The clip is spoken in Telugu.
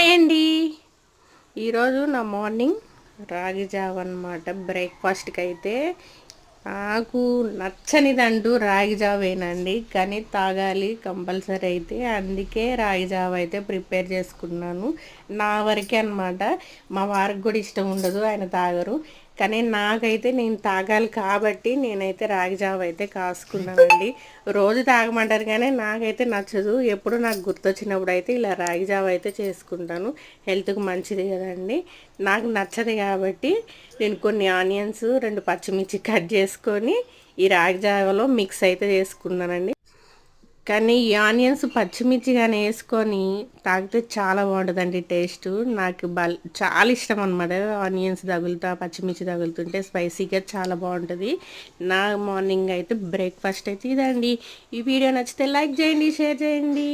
హాయ్ అండి. ఈరోజు నా మార్నింగ్ రాగి జావ అన్నమాట. బ్రేక్ఫాస్ట్కి అయితే నాకు నచ్చనిదంటూ రాగి జావేనండి, కానీ తాగాలి కంపల్సరీ. అయితే అందుకే రాగి జావ అయితే ప్రిపేర్ చేసుకున్నాను. నా వరకే అనమాట. మా వారికి కూడా ఇష్టం ఉండదు, ఆయన తాగరు. కానీ నాకైతే నేను తాగాలి కాబట్టి నేనైతే రాగి జావ అయితే కాసుకున్నానండి. రోజు తాగమంటారు కానీ నాకైతే నచ్చదు. ఎప్పుడు నాకు గుర్తొచ్చినప్పుడు అయితే ఇలా రాగి జావ అయితే చేసుకుంటాను. హెల్త్కి మంచిది కదండి. నాకు నచ్చదు కాబట్టి నేను కొన్ని ఆనియన్స్, 2 పచ్చిమిర్చి కట్ చేసుకొని ఈ రాగి జావలో మిక్స్ అయితే చేసుకున్నానండి. కానీ ఈ ఆనియన్స్ పచ్చిమిర్చి కానీ వేసుకొని తాగితే చాలా బాగుంటుందండి టేస్ట్. నాకు చాలా ఇష్టం అనమాట. ఆనియన్స్ తగులుతా, పచ్చిమిర్చి తగులుతుంటే స్పైసీగా చాలా బాగుంటుంది. నా మార్నింగ్ అయితే బ్రేక్ఫాస్ట్ అయితే ఇదండి. ఈ వీడియో నచ్చితే లైక్ చేయండి, షేర్ చేయండి.